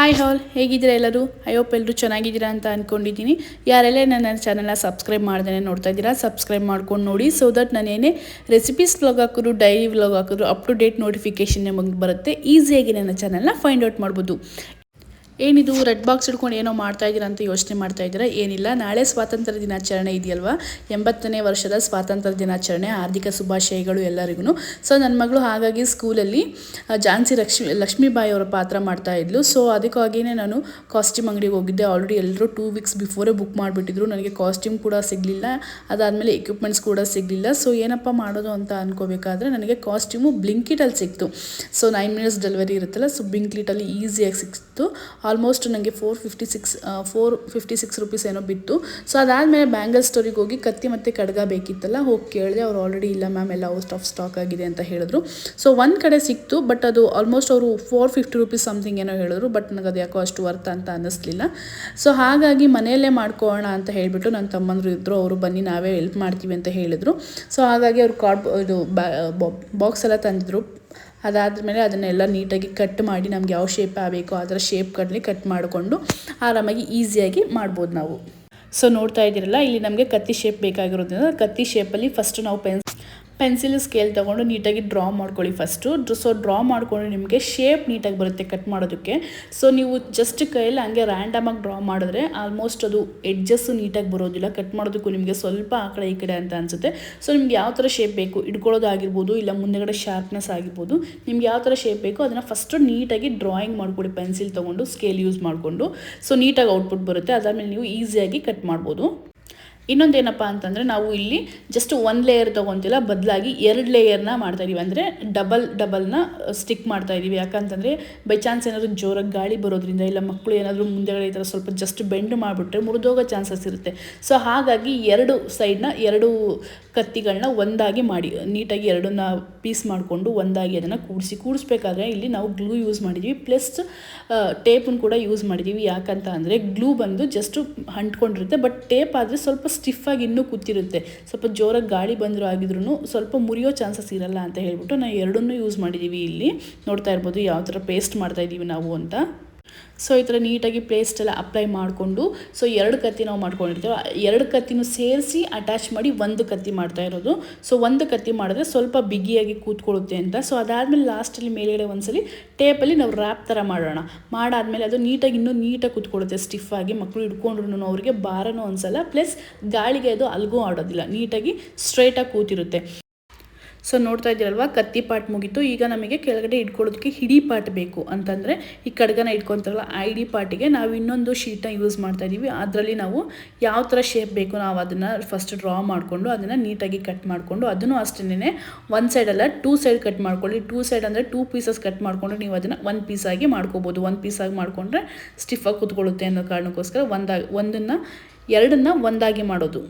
Hi ಹಾಲ್ ಹೇಗಿದ್ದೀರಾ ಎಲ್ಲರೂ? I hope ಎಲ್ಲರೂ ಚೆನ್ನಾಗಿದ್ದೀರಾ ಅಂತ ಅಂದ್ಕೊಂಡಿದ್ದೀನಿ. ಯಾರೆಲ್ಲ ನನ್ನ ಚಾನಲ್ನ ಸಬ್ಸ್ಕ್ರೈಬ್ ಮಾಡ್ದೇ ನೋಡ್ತಾ ಇದ್ದೀರಾ ಸಬ್ಸ್ಕ್ರೈಬ್ ಮಾಡ್ಕೊಂಡು ನೋಡಿ. ಸೊ ದಟ್ ನಾನು ಏನೇ ರೆಸಿಪೀಸ್ ವ್ಲಾಗ್ ಹಾಕಿದ್ರು ಡೈಲಿ ವ್ಲಾಗ್ ಹಾಕಿದ್ರು ಅಪ್ ಟು ಡೇಟ್ ನೋಟಿಫಿಕೇಷನ್ ನಿಮಗೆ ಬರುತ್ತೆ. ಈಸಿಯಾಗಿ ನನ್ನ ಚಾನಲ್ನ ಫೈಂಡ್ ಔಟ್ ಮಾಡ್ಬೋದು. ಏನಿದು ರೆಡ್ ಬಾಕ್ಸ್ ಹಿಡ್ಕೊಂಡು ಏನೋ ಮಾಡ್ತಾ ಇದ್ದೀರಾ ಅಂತ ಯೋಚನೆ ಮಾಡ್ತಾ ಇದ್ದೀರಾ? ಏನಿಲ್ಲ, ನಾಳೆ ಸ್ವಾತಂತ್ರ್ಯ ದಿನಾಚರಣೆ ಇದೆಯಲ್ವಾ, 80ನೇ ವರ್ಷದ ಸ್ವಾತಂತ್ರ್ಯ ದಿನಾಚರಣೆ. ಹಾರ್ದಿಕ ಶುಭಾಶಯಗಳು ಎಲ್ಲರಿಗೂ. ಸೊ ನನ್ನ ಮಗಳು ಹಾಗಾಗಿ ಸ್ಕೂಲಲ್ಲಿ ಝಾನ್ಸಿ ಲಕ್ಷ್ಮೀಬಾಯಿ ಅವರ ಪಾತ್ರ ಮಾಡ್ತಾ ಇದ್ಲು. ಸೊ ಅದಕ್ಕಾಗಿಯೇ ನಾನು ಕಾಸ್ಟ್ಯೂಮ್ ಅಂಗಡಿಗೆ ಹೋಗಿದ್ದೆ. ಆಲ್ರೆಡಿ ಎಲ್ಲರೂ 2 ವೀಕ್ಸ್ ಬಿಫೋರೇ ಬುಕ್ ಮಾಡಿಬಿಟ್ಟಿದ್ರು. ನನಗೆ ಕಾಸ್ಟ್ಯೂಮ್ ಕೂಡ ಸಿಗಲಿಲ್ಲ, ಅದಾದಮೇಲೆ ಎಕ್ವಿಪ್ಮೆಂಟ್ಸ್ ಕೂಡ ಸಿಗಲಿಲ್ಲ. ಸೊ ಏನಪ್ಪ ಮಾಡೋದು ಅಂತ ಅನ್ಕೋಬೇಕಾದ್ರೆ ನನಗೆ ಕಾಸ್ಟ್ಯೂಮು ಬ್ಲಿಂಕಿಟಲ್ಲಿ ಸಿಕ್ತು. ಸೊ 9 ಮಿನಿಟ್ಸ್ ಡೆಲಿವರಿ ಇರುತ್ತಲ್ಲ, ಸೊ ಬ್ಲಿಂಕಿಟಲ್ಲಿ ಈಸಿಯಾಗಿ ಸಿಕ್ತು. ಆಲ್ಮೋಸ್ಟ್ ನನಗೆ 456 ರುಪೀಸ್ ಏನೋ ಬಿತ್ತು. ಸೊ ಅದಾದಮೇಲೆ ಬ್ಯಾಂಗಲ್ ಸ್ಟೋರಿಗೆ ಹೋಗಿ ಕತ್ತಿ ಮತ್ತು ಕಡ್ಗ ಬೇಕಿತ್ತಲ್ಲ, ಹೋಗಿ ಕೇಳಿದೆ. ಅವ್ರು ಆಲ್ರೆಡಿ ಇಲ್ಲ ಮ್ಯಾಮ್, ಎಲ್ಲ ಔಟ್ ಆಫ್ ಸ್ಟಾಕ್ ಆಗಿದೆ ಅಂತ ಹೇಳಿದ್ರು. ಸೊ ಒಂದು ಕಡೆ ಸಿಕ್ತು, ಬಟ್ ಅದು ಆಲ್ಮೋಸ್ಟ್ ಅವರು 450 ರುಪೀಸ್ ಸಮಥಿಂಗ್ ಏನೋ ಹೇಳಿದ್ರು. ಬಟ್ ನನಗೆ ಅದು ಯಾಕೋ ಅಷ್ಟು ವರ್ತ್ ಅಂತ ಅನ್ನಿಸ್ಲಿಲ್ಲ. ಸೊ ಹಾಗಾಗಿ ಮನೆಯಲ್ಲೇ ಮಾಡ್ಕೊಳ್ಳೋಣ ಅಂತ ಹೇಳಿಬಿಟ್ಟು ನನ್ನ ತಮ್ಮಂದರು ಇದ್ದರು, ಅವರು ಬನ್ನಿ ನಾವೇ ಹೆಲ್ಪ್ ಮಾಡ್ತೀವಿ ಅಂತ ಹೇಳಿದರು. ಸೊ ಹಾಗಾಗಿ ಅವರು ಇದು ಬಾಕ್ಸ್ ಎಲ್ಲ ತಂದಿದ್ರು. ಅದಾದಮೇಲೆ ಅದನ್ನೆಲ್ಲ ನೀಟಾಗಿ ಕಟ್ ಮಾಡಿ ನಮ್ಗೆ ಯಾವ ಶೇಪ್ ಆಗಬೇಕೋ ಅದರ ಶೇಪ್ಗಳಲ್ಲಿ ಕಟ್ ಮಾಡಿಕೊಂಡು ಆರಾಮಾಗಿ ಈಸಿಯಾಗಿ ಮಾಡ್ಬೋದು ನಾವು. ಸೊ ನೋಡ್ತಾ ಇದ್ದೀರಲ್ಲ, ಇಲ್ಲಿ ನಮಗೆ ಕತ್ತಿ ಶೇಪ್ ಬೇಕಾಗಿರೋದ್ರಿಂದ ಕತ್ತಿ ಶೇಪಲ್ಲಿ ಫಸ್ಟು ನಾವು ಪೆನ್ಸಿಲ್ ಸ್ಕೇಲ್ ತೊಗೊಂಡು ನೀಟಾಗಿ ಡ್ರಾ ಮಾಡ್ಕೊಳ್ಳಿ ಫಸ್ಟು. ಸೊ ಡ್ರಾ ಮಾಡಿಕೊಂಡು ನಿಮಗೆ ಶೇಪ್ ನೀಟಾಗಿ ಬರುತ್ತೆ ಕಟ್ ಮಾಡೋದಕ್ಕೆ. ಸೊ ನೀವು ಜಸ್ಟ್ ಕೈಯಲ್ಲಿ ಹಂಗೆ ರ್ಯಾಂಡಮಾಗಿ ಡ್ರಾ ಮಾಡಿದ್ರೆ ಆಲ್ಮೋಸ್ಟ್ ಅದು ಎಡ್ಜಸ್ಸು ನೀಟಾಗಿ ಬರೋದಿಲ್ಲ. ಕಟ್ ಮಾಡೋದಕ್ಕೂ ನಿಮಗೆ ಸ್ವಲ್ಪ ಆ ಕಡೆ ಈ ಕಡೆ ಅಂತ ಅನಿಸುತ್ತೆ. ಸೊ ನಿಮ್ಗೆ ಯಾವ ಥರ ಶೇಪ್ ಬೇಕು, ಇಟ್ಕೊಳ್ಳೋದಾಗಿರ್ಬೋದು, ಇಲ್ಲ ಮುಂದೆಗಡೆ ಶಾರ್ಪ್ನೆಸ್ ಆಗಿರ್ಬೋದು, ನಿಮ್ಗೆ ಯಾವ ಥರ ಶೇಪ್ ಬೇಕು ಅದನ್ನು ಫಸ್ಟು ನೀಟಾಗಿ ಡ್ರಾಯಿಂಗ್ ಮಾಡ್ಕೊಳ್ಳಿ ಪೆನ್ಸಿಲ್ ತೊಗೊಂಡು ಸ್ಕೇಲ್ ಯೂಸ್ ಮಾಡಿಕೊಂಡು. ಸೊ ನೀಟಾಗಿ ಔಟ್ಪುಟ್ ಬರುತ್ತೆ. ಅದಾದಮೇಲೆ ನೀವು ಈಸಿಯಾಗಿ ಕಟ್ ಮಾಡ್ಬೋದು. ಇನ್ನೊಂದೇನಪ್ಪ ಅಂತಂದರೆ ನಾವು ಇಲ್ಲಿ ಜಸ್ಟ್ 1 ಲೇಯರ್ ತೊಗೊತಿಲ್ಲ, ಬದಲಾಗಿ 2 ಲೇಯರ್ನ ಮಾಡ್ತಾಯಿದ್ದೀವಿ. ಅಂದರೆ ಡಬಲ್ನ ಸ್ಟಿಕ್ ಮಾಡ್ತಾಯಿದ್ದೀವಿ. ಯಾಕಂತಂದರೆ ಬೈ ಚಾನ್ಸ್ ಏನಾದರೂ ಜೋರಾಗಿ ಗಾಳಿ ಬರೋದ್ರಿಂದ, ಇಲ್ಲ ಮಕ್ಕಳು ಏನಾದರೂ ಮುಂದೆಗಡೆ ಈ ಥರ ಸ್ವಲ್ಪ ಜಸ್ಟ್ ಬೆಂಡ್ ಮಾಡಿಬಿಟ್ರೆ ಮುರಿದೋಗೋ ಚಾನ್ಸಸ್ ಇರುತ್ತೆ. ಸೊ ಹಾಗಾಗಿ 2 ಸೈಡ್ನ 2 ಕತ್ತಿಗಳನ್ನ ಒಂದಾಗಿ ಮಾಡಿ ನೀಟಾಗಿ 2ನ್ನ ಪೀಸ್ ಮಾಡಿಕೊಂಡು ಒಂದಾಗಿ ಅದನ್ನು ಕೂಡಿಸ್ಬೇಕಾದ್ರೆ ಇಲ್ಲಿ ನಾವು ಗ್ಲೂ ಯೂಸ್ ಮಾಡಿದ್ದೀವಿ, ಪ್ಲಸ್ ಟೇಪನ್ನು ಕೂಡ ಯೂಸ್ ಮಾಡಿದ್ದೀವಿ. ಯಾಕಂತ ಅಂದರೆ ಗ್ಲೂ ಬಂದು ಜಸ್ಟ್ ಅಂಟ್ಕೊಂಡಿರುತ್ತೆ, ಬಟ್ ಟೇಪ್ ಆದರೆ ಸ್ವಲ್ಪ ಸ್ಟಿಫಾಗಿ ಇನ್ನೂ ಕೂತಿರುತ್ತೆ. ಸ್ವಲ್ಪ ಜೋರಾಗಿ ಗಾಳಿ ಬಂದರೂ ಆಗಿದ್ರೂ ಸ್ವಲ್ಪ ಮುರಿಯೋ ಚಾನ್ಸಸ್ ಇರಲ್ಲ ಅಂತ ಹೇಳ್ಬಿಟ್ಟು ನಾವು 2ನ್ನೂ ಯೂಸ್ ಮಾಡಿದ್ದೀವಿ. ಇಲ್ಲಿ ನೋಡ್ತಾ ಇರ್ಬೋದು ಯಾವ ಥರ ಪೇಸ್ಟ್ ಮಾಡ್ತಾಯಿದ್ದೀವಿ ನಾವು ಅಂತ. ಸೊ ಈ ಥರ ನೀಟಾಗಿ ಪೇಸ್ಟೆಲ್ಲ ಅಪ್ಲೈ ಮಾಡಿಕೊಂಡು, ಸೊ 2 ಕತ್ತಿ ನಾವು ಮಾಡ್ಕೊಂಡಿರ್ತೀವಿ, 2 ಕತ್ತಿನೂ ಸೇರಿಸಿ ಅಟ್ಯಾಚ್ ಮಾಡಿ 1 ಕತ್ತಿ ಮಾಡ್ತಾ ಇರೋದು. ಸೊ 1 ಕತ್ತಿ ಮಾಡಿದ್ರೆ ಸ್ವಲ್ಪ ಬಿಗಿಯಾಗಿ ಕೂತ್ಕೊಳ್ಳುತ್ತೆ ಅಂತ. ಸೊ ಅದಾದಮೇಲೆ ಲಾಸ್ಟಲ್ಲಿ ಮೇಲ್ಗಡೆ ಒಂದ್ಸಲಿ ಟೇಪಲ್ಲಿ ನಾವು ರ್ಯಾಪ್ ಥರ ಮಾಡಾದಮೇಲೆ ಅದು ನೀಟಾಗಿ ಇನ್ನೂ ನೀಟಾಗಿ ಕೂತ್ಕೊಳ್ಳುತ್ತೆ ಸ್ಟಿಫಾಗಿ. ಮಕ್ಕಳು ಹಿಡ್ಕೊಂಡ್ರು ಅವ್ರಿಗೆ ಭಾರನೂ ಅನಿಸಲ್ಲ, ಪ್ಲಸ್ ಗಾಳಿಗೆ ಅದು ಅಲ್ಗೂ ಆಡೋದಿಲ್ಲ, ನೀಟಾಗಿ ಸ್ಟ್ರೈಟಾಗಿ ಕೂತಿರುತ್ತೆ. ಸೊ ನೋಡ್ತಾ ಇದ್ದೀರಲ್ವ, ಕತ್ತಿ ಪಾರ್ಟ್ ಮುಗೀತು. ಈಗ ನಮಗೆ ಕೆಳಗಡೆ ಇಟ್ಕೊಳ್ಳೋದಕ್ಕೆ ಹಿಡಿ ಪಾರ್ಟ್ ಬೇಕು ಅಂತಂದರೆ ಈ ಕಡ್ಗನ ಇಟ್ಕೊತಾರಲ್ಲ ಆ ಹಿಡಿ ಪಾರ್ಟಿಗೆ ನಾವು ಇನ್ನೊಂದು ಶೀಟ್ನ ಯೂಸ್ ಮಾಡ್ತಾ ಇದ್ದೀವಿ. ಅದರಲ್ಲಿ ನಾವು ಯಾವ ಥರ ಶೇಪ್ ಬೇಕು ನಾವು ಅದನ್ನು ಫಸ್ಟ್ ಡ್ರಾ ಮಾಡಿಕೊಂಡು ಅದನ್ನು ನೀಟಾಗಿ ಕಟ್ ಮಾಡಿಕೊಂಡು, ಅದನ್ನು ಅಷ್ಟೇ 1 ಸೈಡಲ್ಲ 2 ಸೈಡ್ ಕಟ್ ಮಾಡ್ಕೊಳ್ಳಿ. 2 ಸೈಡ್ ಅಂದರೆ 2 ಪೀಸಸ್ ಕಟ್ ಮಾಡಿಕೊಂಡು ನೀವು ಅದನ್ನು 1 ಪೀಸಾಗಿ ಮಾಡ್ಕೋಬೋದು. 1 ಪೀಸಾಗಿ ಮಾಡಿಕೊಂಡ್ರೆ ಸ್ಟಿಫಾಗಿ ಕೂತ್ಕೊಳ್ಳುತ್ತೆ ಅನ್ನೋ ಕಾರಣಕ್ಕೋಸ್ಕರ 2ನ್ನ ಒಂದಾಗಿ ಮಾಡೋದು.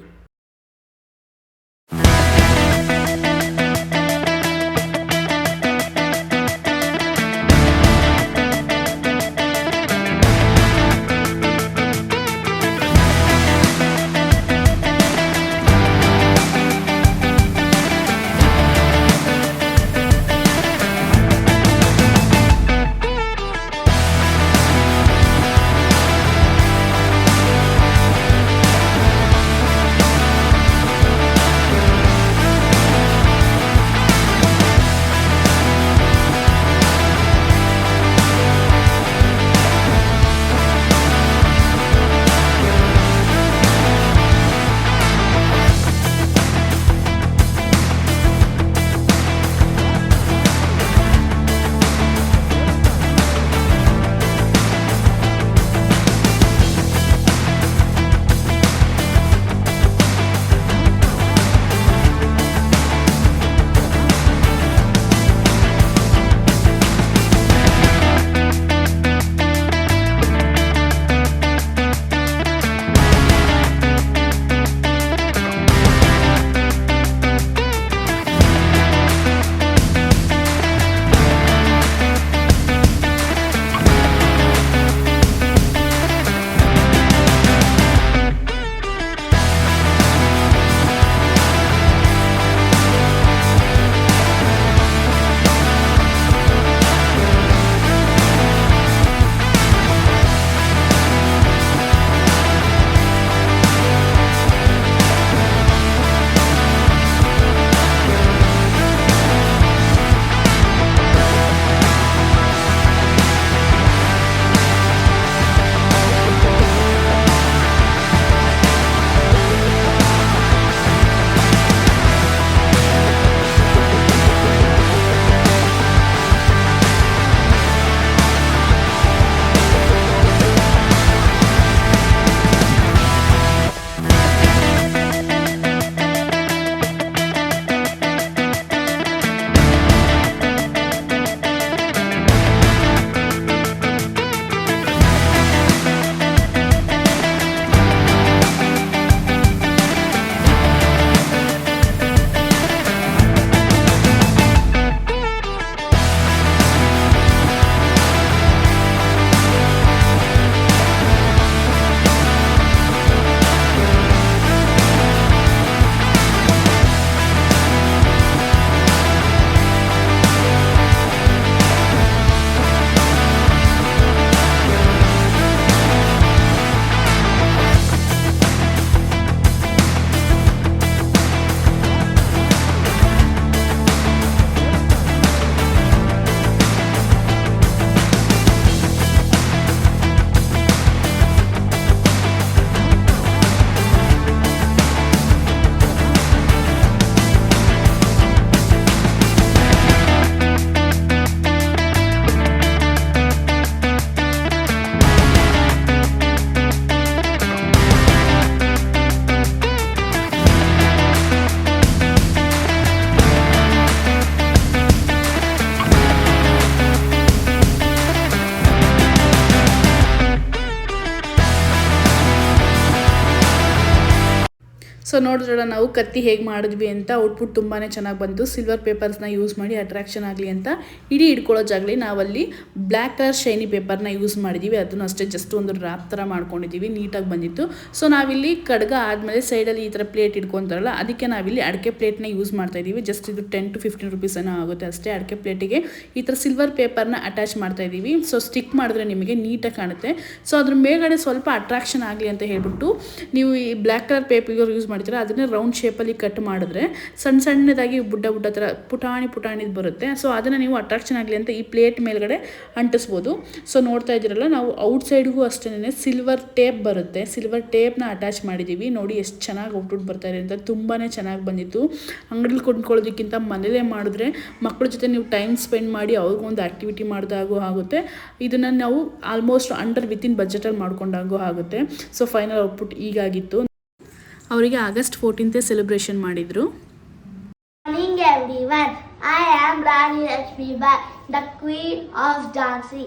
ಸೊ ನೋಡಿದ್ರಲ್ಲ ನಾವು ಕತ್ತಿ ಹೇಗೆ ಮಾಡಿದ್ವಿ ಅಂತ ಔಟ್ಪುಟ್ ತುಂಬಾ ಚೆನ್ನಾಗಿ ಬಂತು. ಸಿಲ್ವರ್ ಪೇಪರ್ಸ್ನ ಯೂಸ್ ಮಾಡಿ ಅಟ್ರಾಕ್ಷನ್ ಆಗಲಿ ಅಂತ ಇಡೀ ಇಟ್ಕೊಳ್ಳೋ ಜಾಗಲಿ ನಾವಲ್ಲಿ ಬ್ಲ್ಯಾಕ್ ಕಲರ್ ಶೈನಿ ಪೇಪರ್ನ ಯೂಸ್ ಮಾಡಿದ್ದೀವಿ. ಅದನ್ನು ಅಷ್ಟೇ ಜಸ್ಟ್ ಒಂದು ರ್ಯಾಪ್ ಥರ ಮಾಡ್ಕೊಂಡಿದ್ದೀವಿ, ನೀಟಾಗಿ ಬಂದಿತ್ತು. ಸೊ ನಾವಿಲ್ಲಿ ಕಡ್ಗ ಆದಮೇಲೆ ಸೈಡಲ್ಲಿ ಈ ಥರ ಪ್ಲೇಟ್ ಇಟ್ಕೊತಾರಲ್ಲ, ಅದಕ್ಕೆ ನಾವಿಲ್ಲಿ ಅಡಿಕೆ ಪ್ಲೇಟ್ನ ಯೂಸ್ ಮಾಡ್ತಾ ಇದ್ದೀವಿ. ಜಸ್ಟ್ ಇದು 10 to 15 rupees ಏನೋ ಆಗುತ್ತೆ ಅಷ್ಟೇ. ಅಡಿಕೆ ಪ್ಲೇಟಿಗೆ ಈ ಥರ ಸಿಲ್ವರ್ ಪೇಪರ್ನ ಅಟ್ಯಾಚ್ ಮಾಡ್ತಾ ಇದ್ದೀವಿ. ಸೊ ಸ್ಟಿಕ್ ಮಾಡಿದ್ರೆ ನಿಮಗೆ ನೀಟಾಗಿ ಕಾಣುತ್ತೆ. ಸೊ ಅದ್ರ ಮೇಲ್ಗಡೆ ಸ್ವಲ್ಪ ಅಟ್ರಾಕ್ಷನ್ ಆಗಲಿ ಅಂತ ಹೇಳ್ಬಿಟ್ಟು ನೀವು ಈ ಬ್ಲ್ಯಾಕ್ ಕಲರ್ ಪೇಪರ್ ಯೂಸ್ ಮಾಡ್ತೀರಾ, ಅದನ್ನೇ ರೌಂಡ್ ಶೇಪಲ್ಲಿ ಕಟ್ ಮಾಡಿದ್ರೆ ಸಣ್ಣ ಸಣ್ಣದಾಗಿ ಬುಡ್ಡ ಥರ ಪುಟಾಣಿದು ಬರುತ್ತೆ. ಸೊ ಅದನ್ನು ನೀವು ಅಟ್ರಾಕ್ಷನ್ ಆಗಲಿ ಅಂತ ಈ ಪ್ಲೇಟ್ ಮೇಲ್ಗಡೆ ಅಂಟಿಸ್ಬೋದು. ಸೊ ನೋಡ್ತಾ ಇದ್ದೀರಲ್ಲ, ನಾವು ಔಟ್ ಸೈಡ್ಗೂ ಅಷ್ಟೇ ಸಿಲ್ವರ್ ಟೇಪ್ ಬರುತ್ತೆ, ಸಿಲ್ವರ್ ಟೇಪ್ನ ಅಟ್ಯಾಚ್ ಮಾಡಿದ್ದೀವಿ. ನೋಡಿ ಎಷ್ಟು ಚೆನ್ನಾಗಿ ಔಟ್ಪುಟ್ ಬರ್ತಾ ಇದೆ ಅಂತ, ತುಂಬಾ ಚೆನ್ನಾಗಿ ಬಂದಿತ್ತು. ಅಂಗಡಿಲಿ ಕೊಂಡ್ಕೊಳ್ಳೋದಕ್ಕಿಂತ ಮನೇಲೇ ಮಾಡಿದ್ರೆ ಮಕ್ಕಳ ಜೊತೆ ನೀವು ಟೈಮ್ ಸ್ಪೆಂಡ್ ಮಾಡಿ ಅವ್ರಿಗೊಂದು ಆ್ಯಕ್ಟಿವಿಟಿ ಮಾಡಿದಾಗೂ ಆಗುತ್ತೆ. ಇದನ್ನು ನಾವು ಆಲ್ಮೋಸ್ಟ್ ವಿತಿನ್ ಬಜೆಟಲ್ಲಿ ಮಾಡ್ಕೊಂಡಾಗೂ ಆಗುತ್ತೆ. ಸೊ ಫೈನಲ್ ಔಟ್ಪುಟ್ ಈಗಾಗಿತ್ತು. ಅವರಿಗೆ August 14th ಸೆಲೆಬ್ರೇಷನ್ ಮಾಡಿದರು. Morning everyone, I am Rani Lakshmi Bai, the Queen of Jhansi.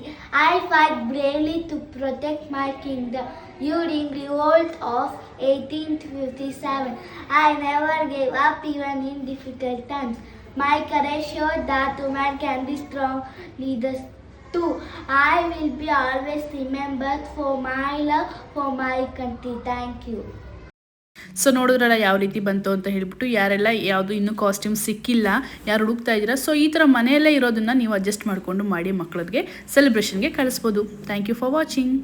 I fight bravely to protect my kingdom during revolt of 1857. I never gave up even in difficult times. My courage showed that women can be strong leaders too. I will be always remembered for my love for my country. Thank you. So ನೋಡಿದ್ರಲ್ಲ ಯಾವ ರೀತಿ ಬಂತು ಅಂತ ಹೇಳ್ಬಿಟ್ಟು. ಯಾರೆಲ್ಲ ಯಾವುದು ಇನ್ನೂ costume ಸಿಕ್ಕಿಲ್ಲ, ಯಾರು ಹುಡುಕ್ತಾ ಇದ್ದೀರಾ, ಸೊ ಈ ಥರ ಮನೆಯಲ್ಲೇ ಇರೋದನ್ನು ನೀವು ಅಡ್ಜಸ್ಟ್ ಮಾಡಿಕೊಂಡು ಮಾಡಿ ಮಕ್ಕಳಿಗೆ ಸೆಲೆಬ್ರೇಷನ್ಗೆ ಕಳಿಸ್ಬೋದು. Thank you for watching.